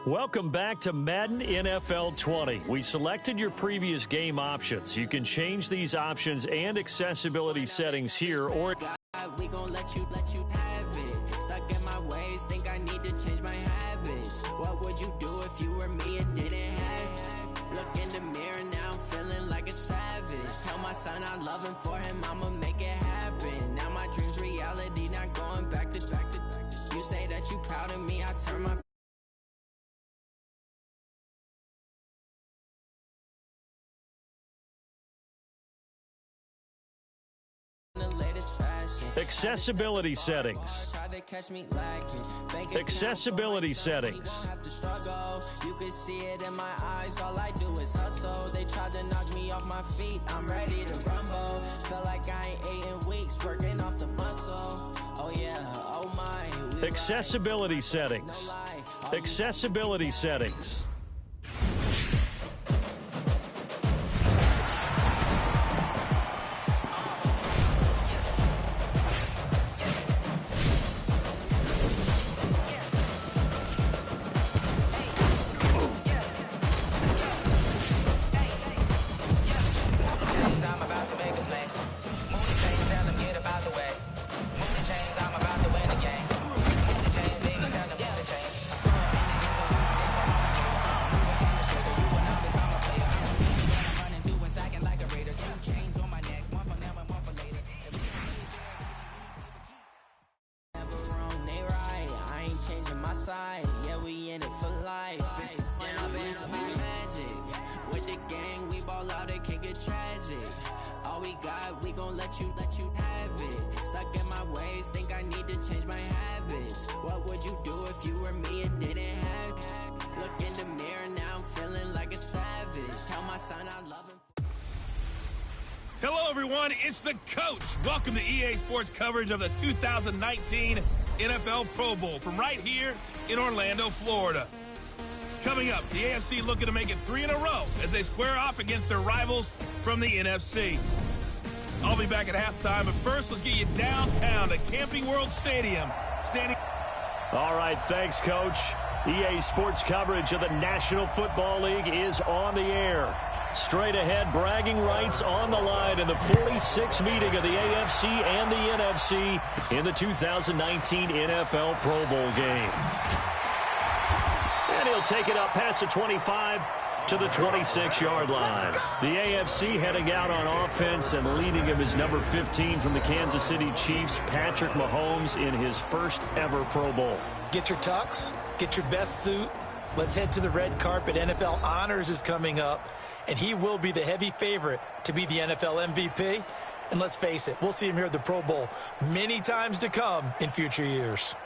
Welcome back to Madden NFL 20. We selected your previous game options. You can change these options and accessibility settings here, or we gon' let you have it. Stuck in my ways, think I need to change my habits. What would you do if you were me and didn't have? Look in the mirror now, I'm feeling like a savage. Tell my son I love him, for him I'ma make it happen. Now my dreams reality, not going back to. You say that you proud of me, I turn my accessibility settings. Accessibility settings. You can see it in my eyes, all I do is hustle. They tried to knock me off my feet, I'm ready to rumble. Feel like I ain't ate in weeks, working off the muscle. Oh yeah, oh my. Accessibility settings. Accessibility settings. Yeah, we in it for life. Magic. With the gang, we ball out, it can get tragic. All we got, we gon' let you have it. Stuck in my ways, think I need to change my habits. What would you do if you were me and didn't have? Look in the mirror now, I'm feeling like a savage. Tell my son I love him. Hello, everyone. It's the coach. Welcome to EA Sports coverage of the 2019 NFL Pro Bowl from right here in Orlando, Florida. Coming up, the AFC looking to make it 3 in a row as they square off against their rivals from the NFC. I'll be back at halftime, but first, let's get you downtown to Camping World Stadium. All right, thanks, Coach. EA Sports coverage of the National Football League is on the air. Straight ahead, bragging rights on the line in the 46th meeting of the AFC and the NFC in the 2019 NFL Pro Bowl game. And he'll take it up past the 25 to the 26-yard line. The AFC heading out on offense, and leading him is number 15 from the Kansas City Chiefs, Patrick Mahomes, in his first ever Pro Bowl. Get your tux, get your best suit. Let's head to the red carpet. NFL Honors is coming up, and he will be the heavy favorite to be the NFL MVP. And let's face it, we'll see him here at the Pro Bowl many times to come in future years.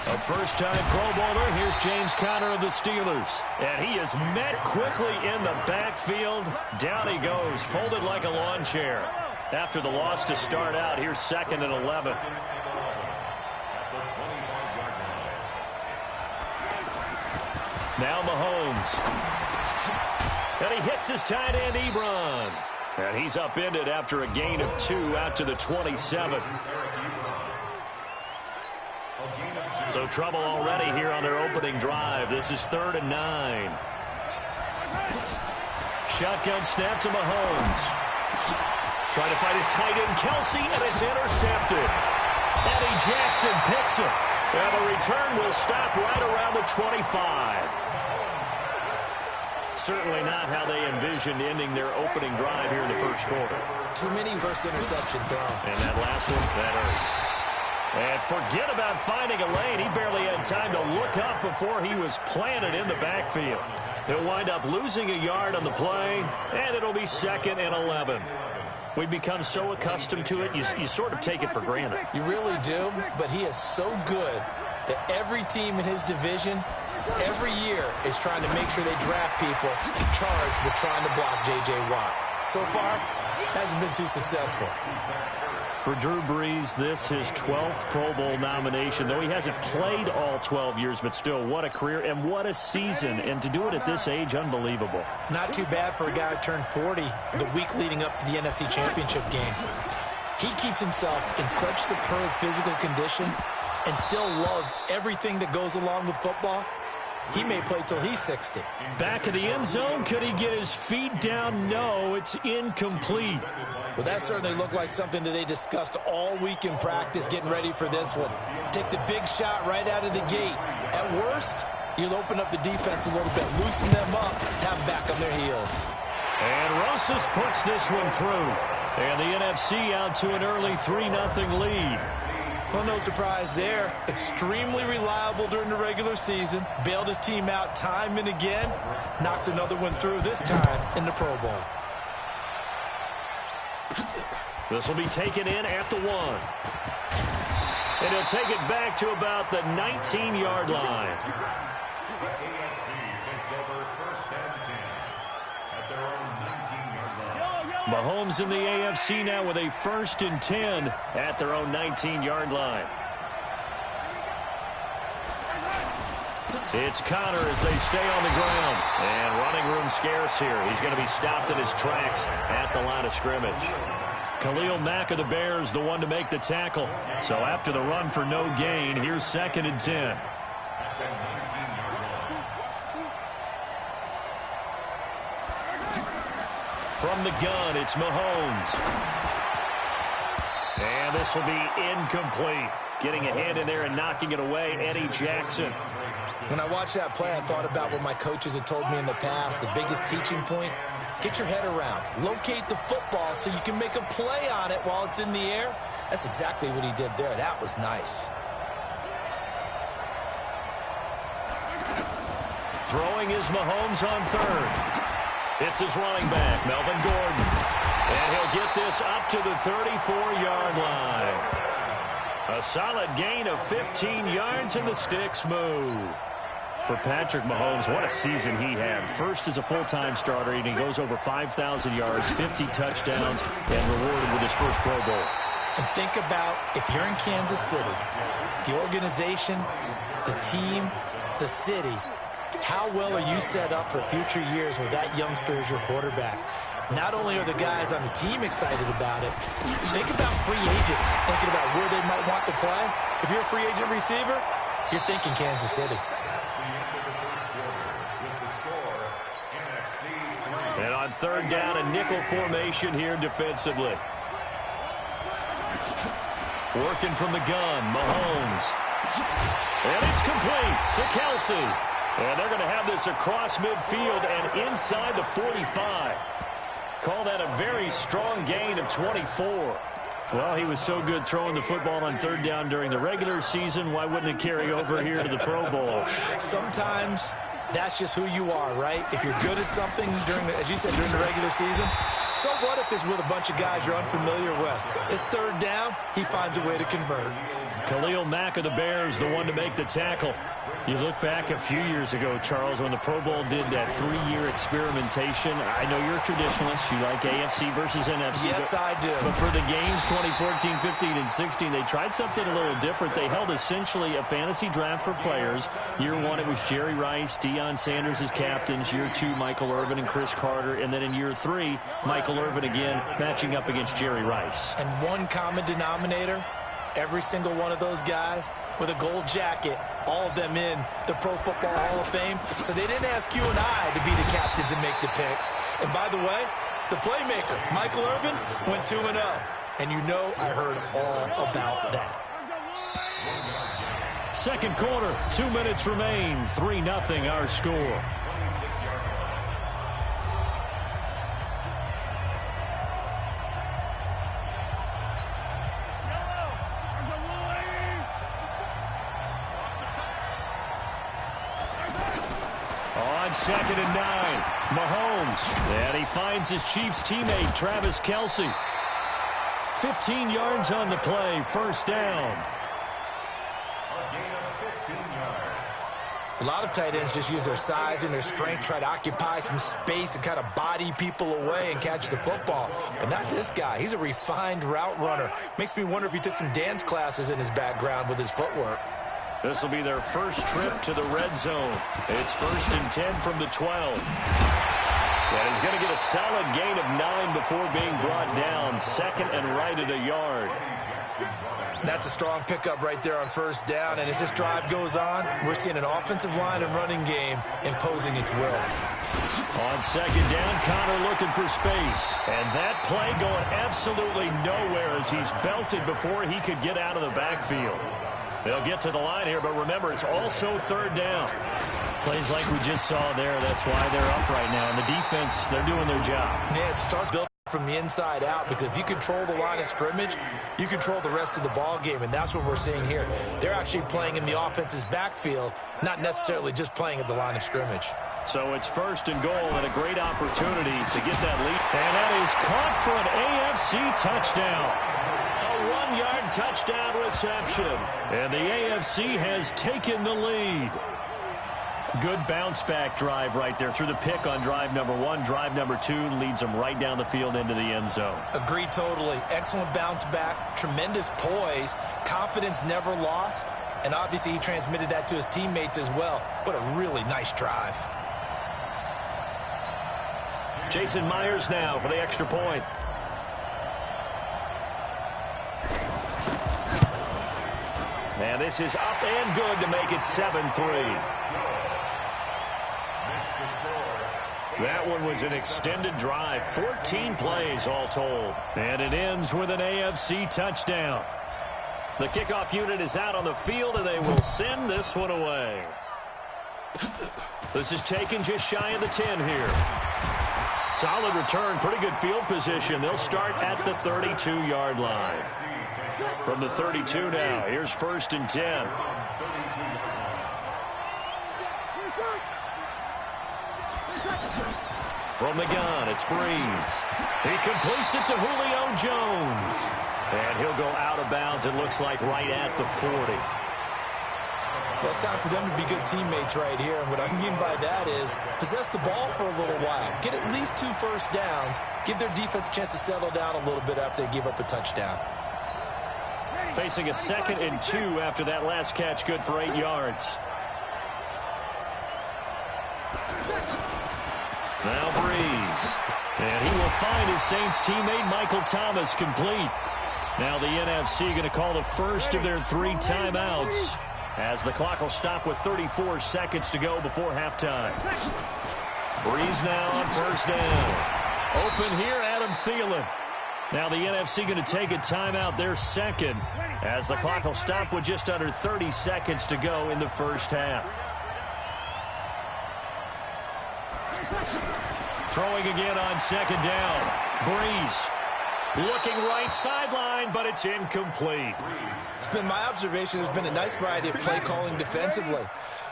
A first-time Pro Bowler, here's James Conner of the Steelers. And he is met quickly in the backfield. Down he goes, folded like a lawn chair. After the loss to start out, here's 2nd and 11. Now Mahomes. And he hits his tight end, Ebron. And he's upended after a gain of 2 out to the 27. So trouble already here on their opening drive. This is 3rd and 9. Shotgun snap to Mahomes. Trying to find his tight end, Kelsey, and it's intercepted. Eddie Jackson picks it. And the return will stop right around the 25. Certainly not how they envisioned ending their opening drive here in the first quarter. Too many first interception thrown. And that last one, that hurts. And forget about finding a lane. He barely had time to look up before he was planted in the backfield. He'll wind up losing a yard on the play, and it'll be 2nd and 11. We've become so accustomed to it, you sort of take it for granted. You really do, but he is so good that every team in his division, every year, is trying to make sure they draft people charged with trying to block J.J. Watt. So far, hasn't been too successful. For Drew Brees, this his 12th Pro Bowl nomination, though he hasn't played all 12 years, but still, what a career and what a season. And to do it at this age, unbelievable. Not too bad for a guy who turned 40 the week leading up to the NFC Championship game. He keeps himself in such superb physical condition and still loves everything that goes along with football. He may play till he's 60. Back of the end zone, could he get his feet down? No, it's incomplete. Well, that certainly looked like something that they discussed all week in practice getting ready for this one. Take the big shot right out of the gate. At worst, you'll open up the defense a little bit, loosen them up, have them back on their heels. And Rosas puts this one through. And the NFC out to an early 3-0 lead. Well, no surprise there. Extremely reliable during the regular season. Bailed his team out time and again. Knocks another one through, this time in the Pro Bowl. This will be taken in at the 1. And he'll take it back to about the 19-yard line. Mahomes in the AFC now with a 1st and 10 at their own 19-yard line. It's Connor as they stay on the ground. And running room scarce here. He's going to be stopped in his tracks at the line of scrimmage. Khalil Mack of the Bears, the one to make the tackle. So after the run for no gain, here's 2nd and 10. From the gun, it's Mahomes. And this will be incomplete. Getting a hand in there and knocking it away, Eddie Jackson. When I watched that play, I thought about what my coaches had told me in the past. The biggest teaching point, get your head around. Locate the football so you can make a play on it while it's in the air. That's exactly what he did there. That was nice. Throwing is Mahomes on 3rd. It's his running back, Melvin Gordon. And he'll get this up to the 34-yard line. A solid gain of 15 yards, and the sticks move. For Patrick Mahomes, what a season he had. First as a full-time starter, and he goes over 5,000 yards, 50 touchdowns, and rewarded with his first Pro Bowl. And think about, if you're in Kansas City, the organization, the team, the city, how well are you set up for future years with that youngster as your quarterback? Not only are the guys on the team excited about it, think about free agents, thinking about where they might want to play. If you're a free agent receiver, you're thinking Kansas City. And on 3rd down, a nickel formation here defensively. Working from the gun, Mahomes. And it's complete to Kelsey. And they're going to have this across midfield and inside the 45. Call that a very strong gain of 24. Well, he was so good throwing the football on 3rd down during the regular season. Why wouldn't it carry over here to the Pro Bowl? Sometimes that's just who you are, right? If you're good at something, as you said, during the regular season, so what if it's with a bunch of guys you're unfamiliar with? It's 3rd down, he finds a way to convert. Khalil Mack of the Bears, the one to make the tackle. You look back a few years ago, Charles, when the Pro Bowl did that 3-year experimentation. I know you're a traditionalist. You like AFC versus NFC. Yes, I do. But for the games 2014, 15, and 16, they tried something a little different. They held essentially a fantasy draft for players. Year 1, it was Jerry Rice, Deion Sanders as captains. Year 2, Michael Irvin and Chris Carter. And then in year 3, Michael Irvin again matching up against Jerry Rice. And one common denominator, every single one of those guys with a gold jacket, all of them in the Pro Football Hall of Fame. So they didn't ask you and I to be the captains and make the picks. And by the way, the playmaker, Michael Irvin, went 2-0. And you know I heard all about that. 2nd quarter, 2 minutes remain, 3-0 our score. On 2nd and 9, Mahomes. And he finds his Chiefs teammate, Travis Kelce. 15 yards on the play, 1st down. A lot of tight ends just use their size and their strength, try to occupy some space and kind of body people away and catch the football. But not this guy. He's a refined route runner. Makes me wonder if he took some dance classes in his background with his footwork. This will be their first trip to the red zone. It's 1st and 10 from the 12. And he's going to get a solid gain of 9 before being brought down. 2nd and right at a yard. That's a strong pickup right there on 1st down. And as this drive goes on, we're seeing an offensive line and running game imposing its will. On 2nd down, Connor looking for space. And that play going absolutely nowhere as he's belted before he could get out of the backfield. They'll get to the line here, but remember, it's also 3rd down. Plays like we just saw there, that's why they're up right now. And the defense, they're doing their job. Yeah, it starts building from the inside out, because if you control the line of scrimmage, you control the rest of the ball game, and that's what we're seeing here. They're actually playing in the offense's backfield, not necessarily just playing at the line of scrimmage. So it's 1st and goal and a great opportunity to get that lead. And that is caught for an AFC touchdown. A 1-yard touchdown reception. And the AFC has taken the lead. Good bounce-back drive right there through the pick on drive number 1. Drive number 2 leads them right down the field into the end zone. Agree totally. Excellent bounce-back, tremendous poise, confidence never lost, and obviously he transmitted that to his teammates as well. What a really nice drive. Jason Myers now for the extra point. And this is up and good to make it 7-3. That one was an extended drive, 14 plays all told. And it ends with an AFC touchdown. The kickoff unit is out on the field, and they will send this one away. This is taken just shy of the 10 here. Solid return, pretty good field position. They'll start at the 32-yard line. From the 32 now, here's 1st and 10. From the gun, it's Breeze. He completes it to Julio Jones. And he'll go out of bounds, it looks like, right at the 40. Well, it's time for them to be good teammates right here. And what I mean by that is possess the ball for a little while. Get at least 2 first downs. Give their defense a chance to settle down a little bit after they give up a touchdown. Facing a 2nd and 2 after that last catch, good for 8 yards. Now Breeze. And he will find his Saints teammate Michael Thomas complete. Now the NFC going to call the first of their 3 timeouts, as the clock will stop with 34 seconds to go before halftime. Breeze now on 1st down. Open here, Adam Thielen. Now the NFC going to take a timeout, their 2nd, as the clock will stop with just under 30 seconds to go in the first half. Throwing again on 2nd down. Breeze looking right sideline, but it's incomplete. It's been my observation there's been a nice variety of play calling defensively.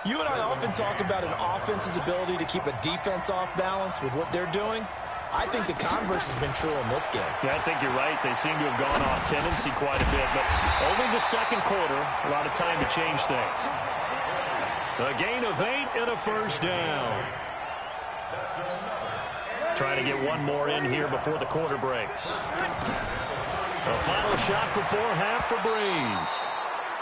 You and I often talk about an offense's ability to keep a defense off balance with what they're doing. I think the converse has been true in this game. Yeah, I think you're right. They seem to have gone off tendency quite a bit, but only the 2nd quarter, a lot of time to change things. A gain of 8 and a 1st down. Trying to get one more in here before the quarter breaks. A final shot before half for Breeze.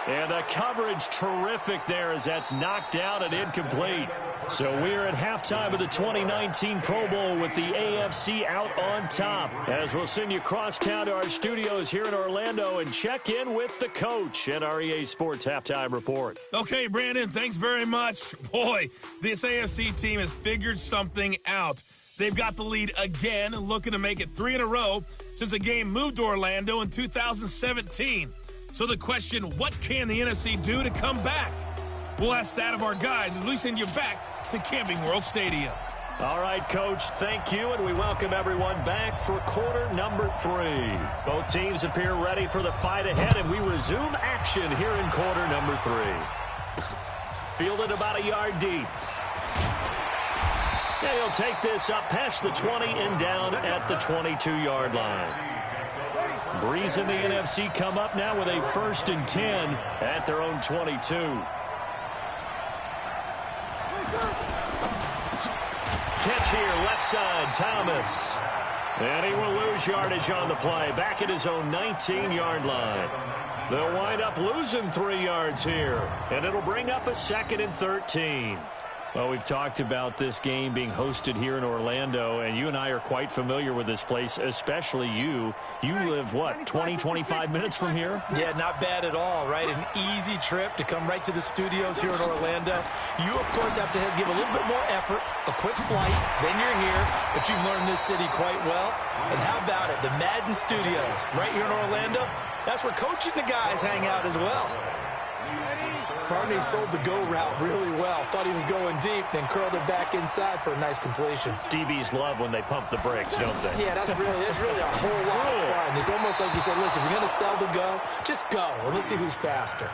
And the coverage terrific there as that's knocked down and incomplete. So we're at halftime of the 2019 Pro Bowl with the AFC out on top. As we'll send you across town to our studios here in Orlando and check in with the coach and our EA Sports Halftime Report. Okay, Brandon, thanks very much. Boy, this AFC team has figured something out. They've got the lead again, looking to make it 3 in a row since the game moved to Orlando in 2017. So the question, what can the NFC do to come back? We'll ask that of our guys as we send you back to Camping World Stadium. All right, Coach, thank you, and we welcome everyone back for quarter number 3. Both teams appear ready for the fight ahead, and we resume action here in quarter number 3. Fielded about a yard deep. And he'll take this up past the 20 and down at the 22-yard line. Breeze and the NFC come up now with a 1st and 10 at their own 22. catch here, left side, Thomas. And he will lose yardage on the play, back at his own 19-yard line. They'll wind up losing 3 yards here, and it'll bring up a 2nd and 13. Well, we've talked about this game being hosted here in Orlando, and you and I are quite familiar with this place, especially you. You live, what, 20, 25 minutes from here? Yeah, not bad at all, right? An easy trip to come right to the studios here in Orlando. You, of course, have to give a little bit more effort, a quick flight, then you're here, but you've learned this city quite well. And how about it, the Madden Studios right here in Orlando? That's where Coach and the guys hang out as well. Barney sold the go route really well. Thought he was going deep, then curled it back inside for a nice completion. DBs love when they pump the brakes, don't they? Yeah, that's really a whole lot of fun. It's almost like you said, listen, if you're going to sell the go, just go, and let's see who's faster.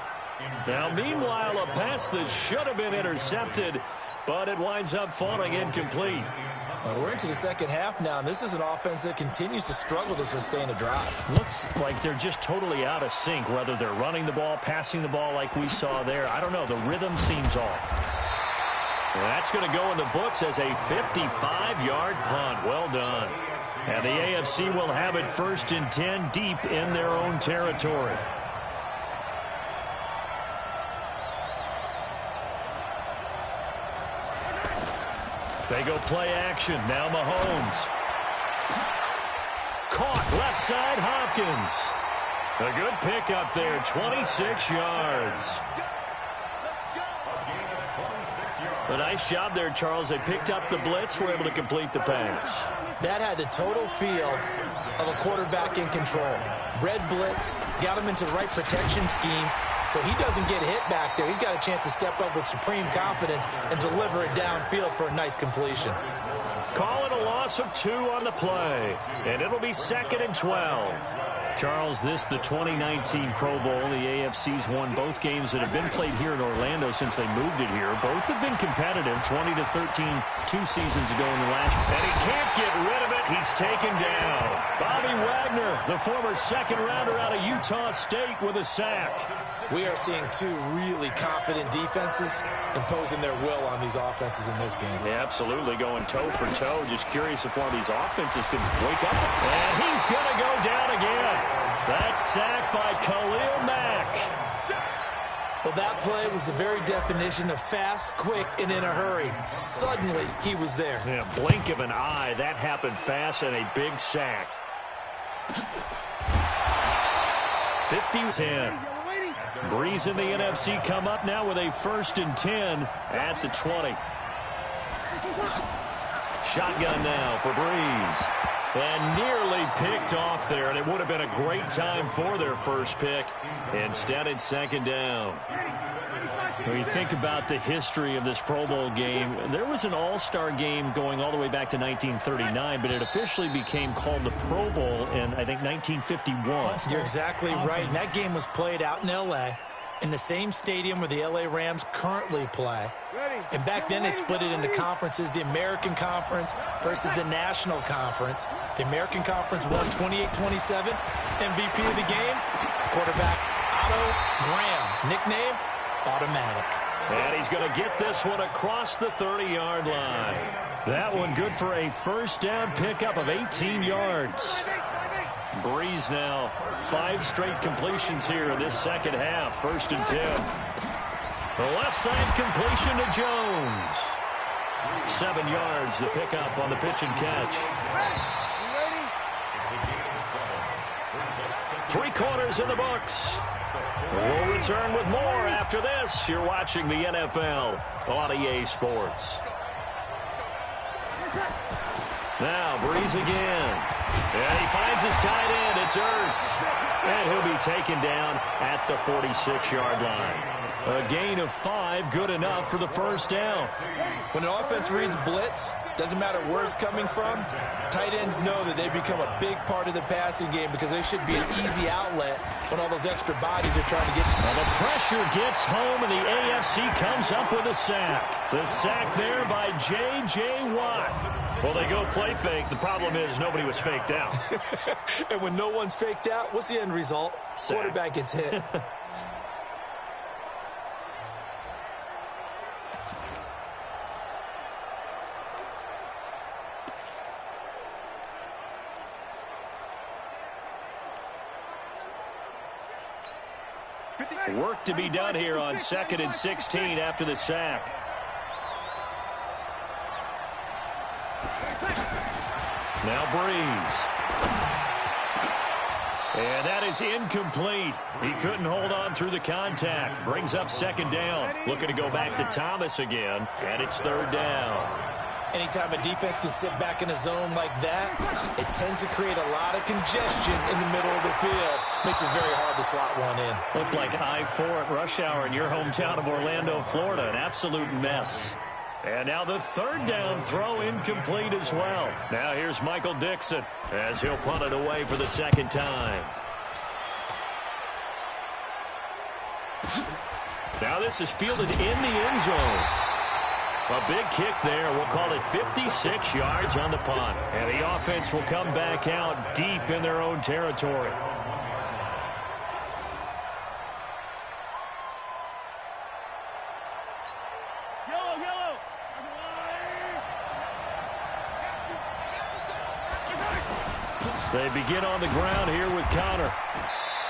Now, meanwhile, a pass that should have been intercepted, but it winds up falling incomplete. We're into the second half now, and this is an offense that continues to struggle to sustain a drive. Looks like they're just totally out of sync, whether they're running the ball, passing the ball like we saw there. I don't know. The rhythm seems off. And that's going to go in the books as a 55-yard punt. Well done. And the AFC will have it 1st and 10 deep in their own territory. They go play action. Now Mahomes. Caught left side, Hopkins. A good pick up there, 26 yards. A nice job there, Charles. They picked up the blitz, were able to complete the pass. That had the total feel of a quarterback in control. Red blitz, got him into the right protection scheme, so he doesn't get hit back there. He's got a chance to step up with supreme confidence and deliver it downfield for a nice completion. Call it a loss of 2 on the play, and it'll be 2nd and 12. Charles, this the 2019 Pro Bowl. The AFC's won both games that have been played here in Orlando since they moved it here. Both have been competitive, 20-13 2 seasons ago in the last. And he can't get rid of it. He's taken down. Bobby Wagner, the former second-rounder out of Utah State, with a sack. We are seeing 2 really confident defenses imposing their will on these offenses in this game. Yeah, absolutely, going toe for toe. Just curious if one of these offenses can wake up. And he's going to go down again. That's sacked by Khalil Mack. Well, that play was the very definition of fast, quick, and in a hurry. Suddenly, he was there. Yeah, blink of an eye. That happened fast and a big sack. 50-10. Breeze in the NFC come up now with a 1st and 10 at the 20. Shotgun now for Breeze. And nearly picked off there, and it would have been a great time for their first pick. Instead, it's 2nd down. When you think about the history of this Pro Bowl game, there was an all-star game going all the way back to 1939, but it officially became called the Pro Bowl in, I think, 1951. You're exactly right. And that game was played out in L.A., in the same stadium where the L.A. Rams currently play. And back then they split it into conferences, the American Conference versus the National Conference. The American Conference won 28-27. MVP of the game, quarterback Otto Graham, nickname Automatic. And he's going to get this one across the 30-yard line. That one good for a 1st down pickup of 18 yards. Breeze now 5 straight completions here in this second half. 1st and 10. The left side completion to Jones. 7 yards the pickup on the pitch and catch. 3 quarters in the books. We'll return with more after this. You're watching the NFL on EA Sports. Now Breeze again. And he finds his tight end. It's Ertz. And he'll be taken down at the 46-yard line. A gain of 5, good enough for the 1st down. When an offense reads blitz, doesn't matter where it's coming from, tight ends know that they become a big part of the passing game because they should be an easy outlet when all those extra bodies are trying to get. Well, the pressure gets home, and the AFC comes up with a sack. The sack there by J.J. Watt. Well, they go play fake. The problem is nobody was faked out. And when no one's faked out, what's the end result? Sack. Quarterback gets hit. Work to be done here on 2nd and 16 after the sack. Now Breeze. And that is incomplete. He couldn't hold on through the contact. Brings up 2nd down. Looking to go back to Thomas again. And it's 3rd down. Anytime a defense can sit back in a zone like that, it tends to create a lot of congestion in the middle of the field. Makes it very hard to slot one in. Looked like I-4 at rush hour in your hometown of Orlando, Florida. An absolute mess. And now the 3rd down throw incomplete as well. Now here's Michael Dixon as he'll punt it away for the 2nd time. Now this is fielded in the end zone. A big kick there. We'll call it 56 yards on the punt. And the offense will come back out deep in their own territory. They begin on the ground here with Connor.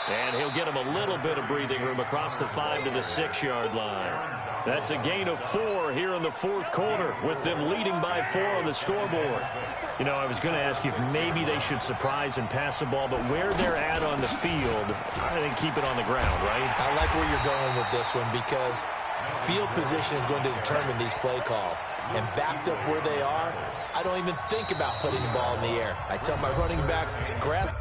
And he'll get him a little bit of breathing room across the 5 to the 6-yard line. That's a gain of 4 here in the 4th quarter with them leading by 4 on the scoreboard. You know, I was going to ask you if maybe they should surprise and pass the ball, but where they're at on the field, I think keep it on the ground, right? I like where you're going with this one because field position is going to determine these play calls. And backed up where they are, I don't even think about putting the ball in the air. I tell my running backs, grasp